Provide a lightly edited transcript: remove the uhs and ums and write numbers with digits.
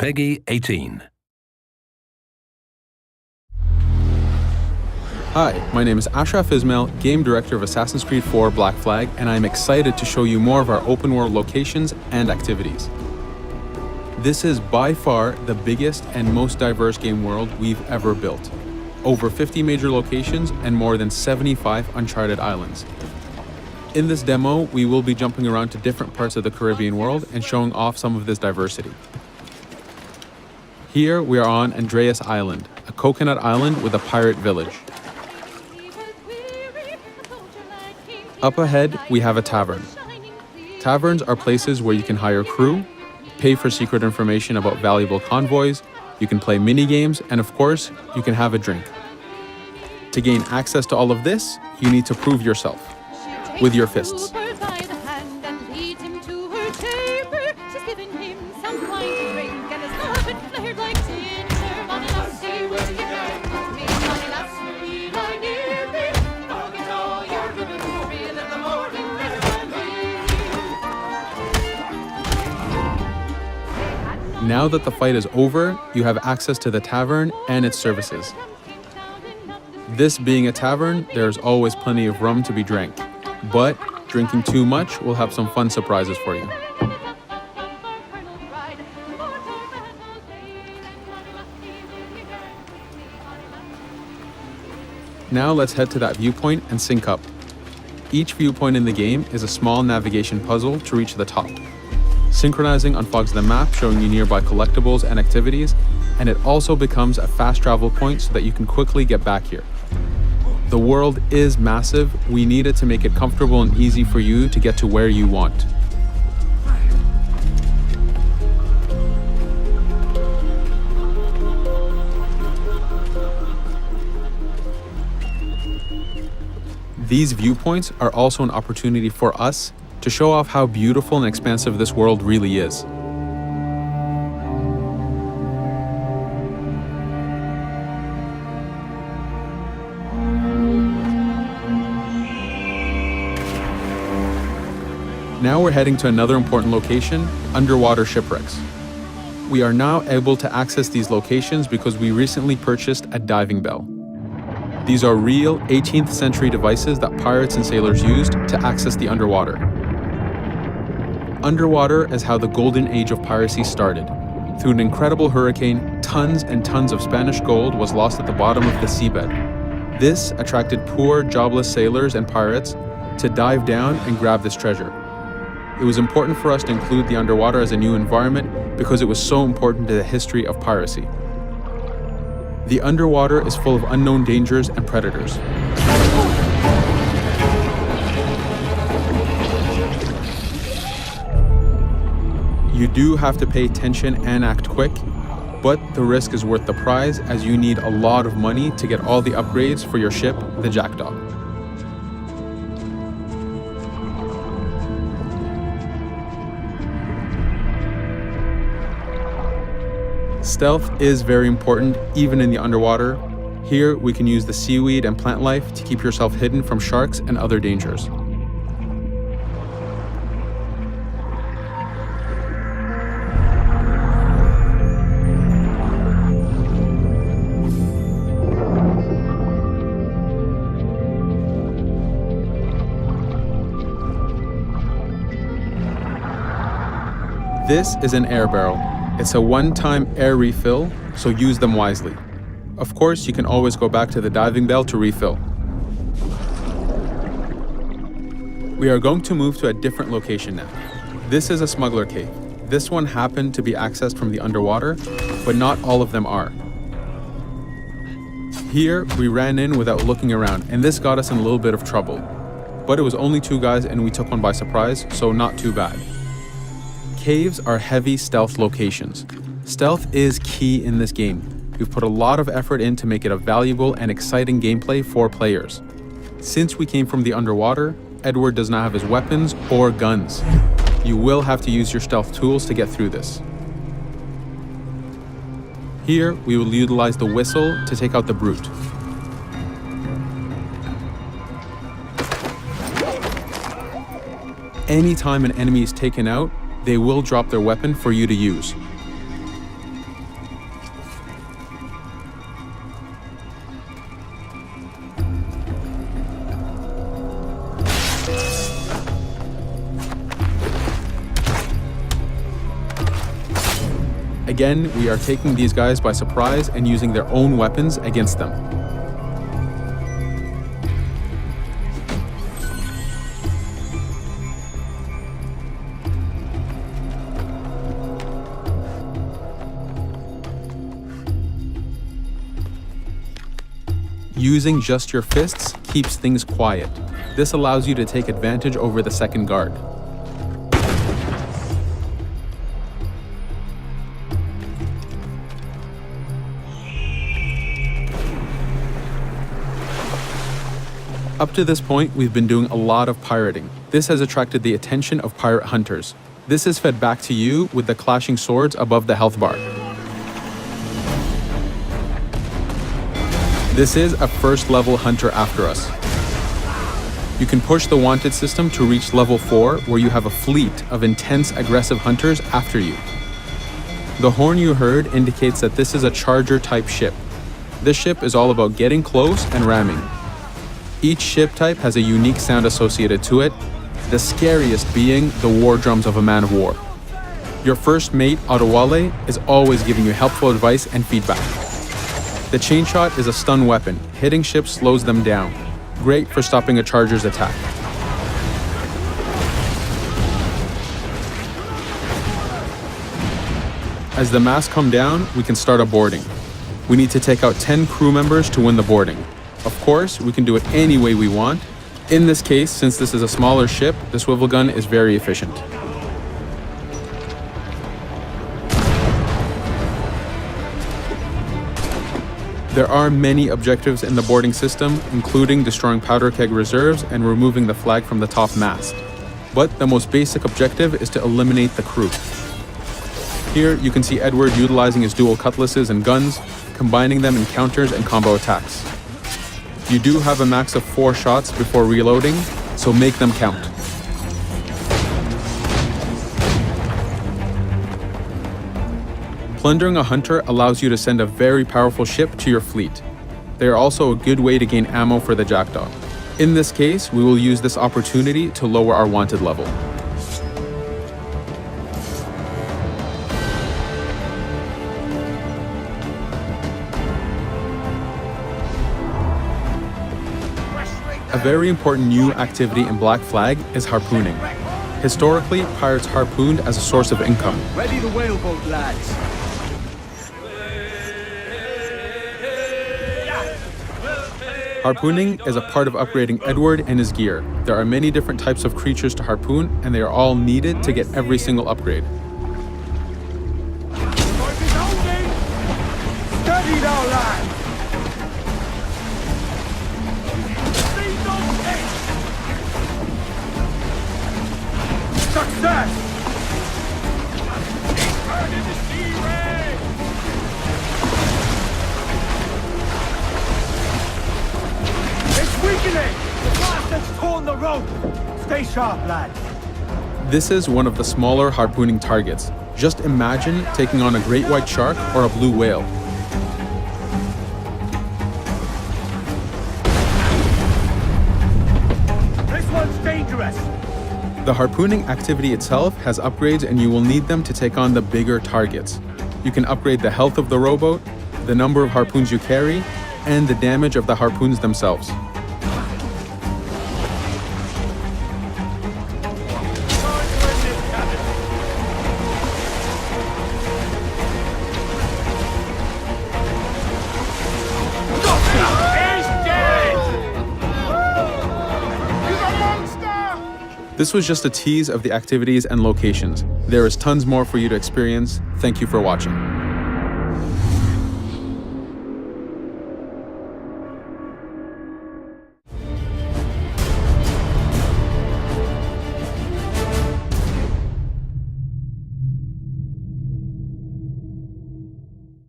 Peggy 18. Hi, my name is Ashraf Ismail, Game Director of Assassin's Creed 4 Black Flag, and I'm excited to show you more of our open world locations and activities. This is by far the biggest and most diverse game world we've ever built. Over 50 major locations and more than 75 uncharted islands. In this demo, we will be jumping around to different parts of the Caribbean world and showing off some of this diversity. Here we are on Andreas Island, a coconut island with a pirate village. Up ahead, we have a tavern. Taverns are places where you can hire crew, pay for secret information about valuable convoys, you can play mini-games, and of course, you can have a drink. To gain access to all of this, you need to prove yourself with your fists. Now that the fight is over, you have access to the tavern and its services. This being a tavern, there's always plenty of rum to be drank, but drinking too much will have some fun surprises for you. Now let's head to that viewpoint and sync up. Each viewpoint in the game is a small navigation puzzle to reach the top. Synchronizing unfogs the map, showing you nearby collectibles and activities, and it also becomes a fast travel point so that you can quickly get back here. The world is massive. We need it to make it comfortable and easy for you to get to where you want. These viewpoints are also an opportunity for us to show off how beautiful and expansive this world really is. Now we're heading to another important location, underwater shipwrecks. We are now able to access these locations because we recently purchased a diving bell. These are real 18th century devices that pirates and sailors used to access the underwater. Underwater is how the golden age of piracy started. Through an incredible hurricane, tons and tons of Spanish gold was lost at the bottom of the seabed. This attracted poor, jobless sailors and pirates to dive down and grab this treasure. It was important for us to include the underwater as a new environment because it was so important to the history of piracy. The underwater is full of unknown dangers and predators. You do have to pay attention and act quick, but the risk is worth the prize as you need a lot of money to get all the upgrades for your ship, the Jackdaw. Stealth is very important, even in the underwater. Here, we can use the seaweed and plant life to keep yourself hidden from sharks and other dangers. This is an air barrel. It's a one-time air refill, so use them wisely. Of course, you can always go back to the diving bell to refill. We are going to move to a different location now. This is a smuggler cave. This one happened to be accessed from the underwater, but not all of them are. Here, we ran in without looking around, and this got us in a little bit of trouble. But it was only 2 guys and we took one by surprise, so not too bad. Caves are heavy stealth locations. Stealth is key in this game. We've put a lot of effort in to make it a valuable and exciting gameplay for players. Since we came from the underwater, Edward does not have his weapons or guns. You will have to use your stealth tools to get through this. Here, we will utilize the whistle to take out the brute. Anytime an enemy is taken out, they will drop their weapon for you to use. Again, we are taking these guys by surprise and using their own weapons against them. Using just your fists keeps things quiet. This allows you to take advantage over the second guard. Up to this point, we've been doing a lot of pirating. This has attracted the attention of pirate hunters. This is fed back to you with the clashing swords above the health bar. This is a first level hunter after us. You can push the wanted system to reach level 4, where you have a fleet of intense aggressive hunters after you. The horn you heard indicates that this is a charger type ship. This ship is all about getting close and ramming. Each ship type has a unique sound associated to it, the scariest being the war drums of a man of war. Your first mate, Adewale, is always giving you helpful advice and feedback. The chain shot is a stun weapon. Hitting ships slows them down. Great for stopping a charger's attack. As the masts come down, we can start a boarding. We need to take out 10 crew members to win the boarding. Of course, we can do it any way we want. In this case, since this is a smaller ship, the swivel gun is very efficient. There are many objectives in the boarding system, including destroying powder keg reserves and removing the flag from the top mast. But the most basic objective is to eliminate the crew. Here you can see Edward utilizing his dual cutlasses and guns, combining them in counters and combo attacks. You do have a max of 4 shots before reloading, so make them count. Plundering a hunter allows you to send a very powerful ship to your fleet. They are also a good way to gain ammo for the jackdaw. In this case, we will use this opportunity to lower our wanted level. A very important new activity in Black Flag is harpooning. Historically, pirates harpooned as a source of income. Ready the whaleboat, lads. Harpooning is a part of upgrading Edward and his gear. There are many different types of creatures to harpoon, and they are all needed to get every single upgrade. Study now, lads. Success! Turn into sea ray! It's weakening! The blast has torn the rope! Stay sharp, lad. This is one of the smaller harpooning targets. Just imagine taking on a great white shark or a blue whale. This one's dangerous! The harpooning activity itself has upgrades, and you will need them to take on the bigger targets. You can upgrade the health of the rowboat, the number of harpoons you carry, and the damage of the harpoons themselves. This was just a tease of the activities and locations. There is tons more for you to experience. Thank you for watching.